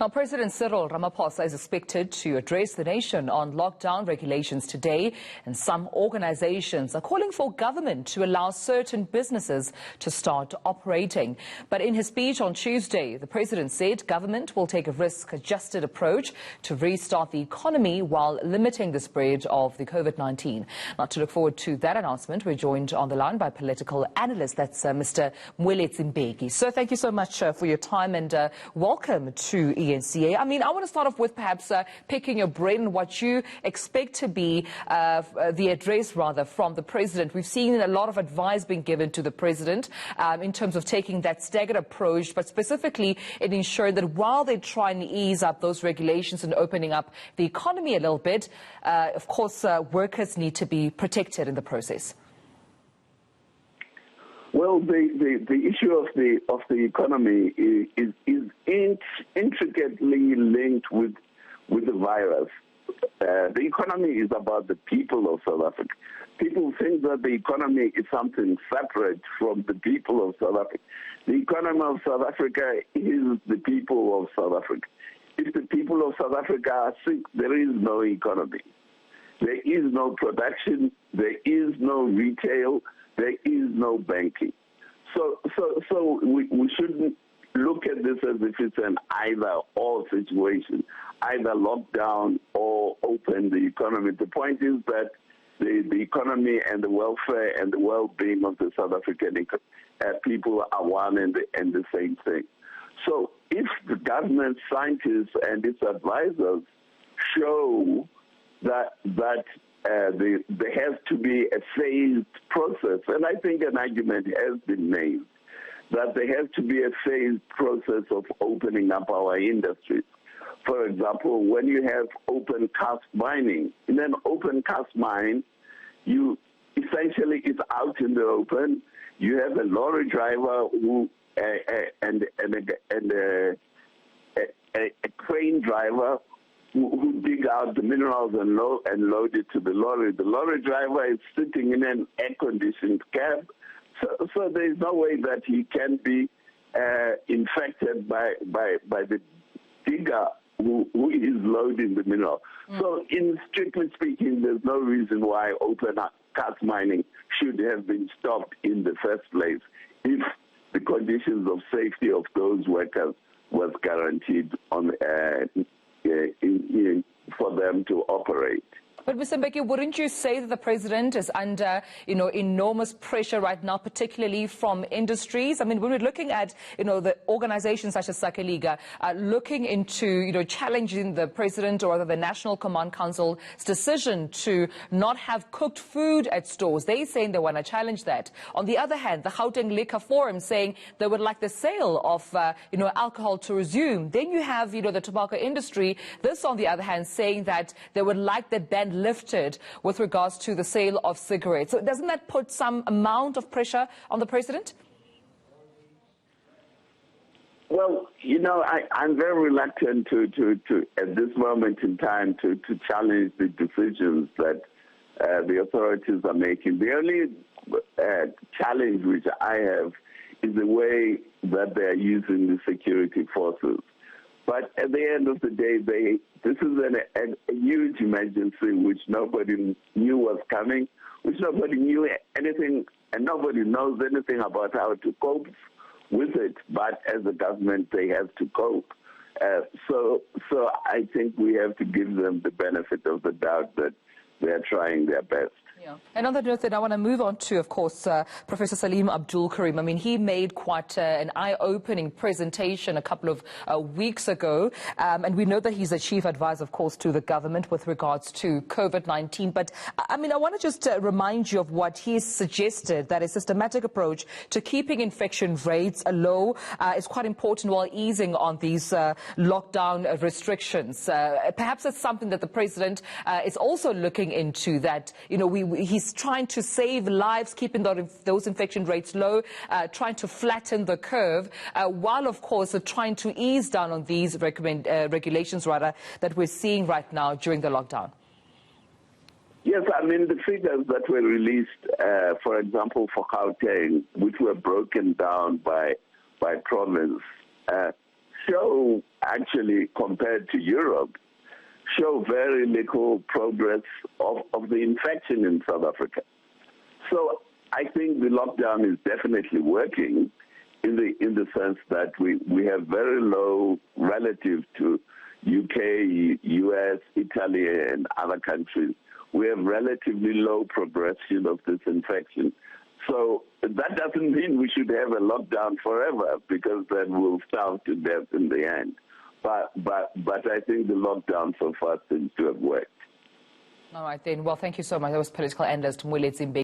Now, President Cyril Ramaphosa is expected to address the nation on lockdown regulations today, and some organizations are calling for government to allow certain businesses to start operating. But in his speech on Tuesday, the president said government will take a risk-adjusted approach to restart the economy while limiting the spread of the COVID-19. Now, to look forward to that announcement, we're joined on the line by political analyst, that's Mr. Moeletsi Mbeki. So thank you so much for your time and welcome to eNCA. I mean, I want to start off with perhaps picking your brain on what you expect to be the address, rather, from the president. We've seen a lot of advice being given to the president in terms of taking that staggered approach, but specifically in ensuring that while they try and ease up those regulations and opening up the economy a little bit, of course, workers need to be protected in the process. Well, the issue of the economy is intricately linked with the virus. The economy is about the people of South Africa. People think that the economy is something separate from the people of South Africa. The economy of South Africa is the people of South Africa. If the people of South Africa are sick, there is no economy. There is no production. There is no retail. There is no banking. So we shouldn't look at this as if it's an either-or situation, either lockdown or open the economy. The point is that the economy and the welfare and the well-being of the South African people are one and the same thing. So if the government, scientists, and its advisors show that there has to be a phased process, and I think an argument has been made that there has to be a phased process of opening up our industries. For example, when you have open cast mining, in an open cast mine, you essentially it's out in the open. You have a lorry driver who and a crane driver who dig out the minerals and load it to the lorry. The lorry driver is sitting in an air-conditioned cab, so there is no way that he can be infected by the digger who is loading the mineral. So, in strictly speaking, there's no reason why open cast mining should have been stopped in the first place if the conditions of safety of those workers was guaranteed on for them to operate. But Mr. Mbeki, wouldn't you say that the president is under, enormous pressure right now, particularly from industries? I mean, when we're looking at, the organizations such as Sakeliga looking into, challenging the president or the National Command Council's decision to not have cooked food at stores. They're saying they want to challenge that. On the other hand, the Gauteng Liquor Forum saying they would like the sale of, alcohol to resume. Then you have, the tobacco industry, this on the other hand, saying that they would like that ban lifted with regards to the sale of cigarettes. So doesn't that put some amount of pressure on the president? Well, I'm very reluctant to at this moment in time to challenge the decisions that the authorities are making. The only challenge which I have is the way that they are using the security forces. But at the end of the day, this is a huge emergency which nobody knew was coming, which nobody knew anything, and nobody knows anything about how to cope with it. But as a government, they have to cope. So I think we have to give them the benefit of the doubt that they're trying their best. Yeah. And on that note, then I want to move on to, of course, Professor Salim Abdul Karim. I mean, he made quite an eye-opening presentation a couple of weeks ago, and we know that he's a chief advisor, of course, to the government with regards to COVID-19. But, I mean, I want to just remind you of what he suggested, that a systematic approach to keeping infection rates low is quite important while easing on these lockdown restrictions. Perhaps it's something that the president is also looking into, that, he's trying to save lives, keeping those infection rates low, trying to flatten the curve, while, of course, trying to ease down on these regulations, that we're seeing right now during the lockdown. Yes, I mean, the figures that were released, for example, for Gauteng, which were broken down by province, show, actually, compared to Europe, show very little progress of the infection in South Africa. So I think the lockdown is definitely working in the sense that we have very low relative to UK, US, Italy, and other countries. We have relatively low progression of this infection. So that doesn't mean we should have a lockdown forever, because then we'll starve to death in the end. But I think the lockdown so far seems to have worked. All right then. Well, thank you so much. That was political analyst Moeletsi Mbeki.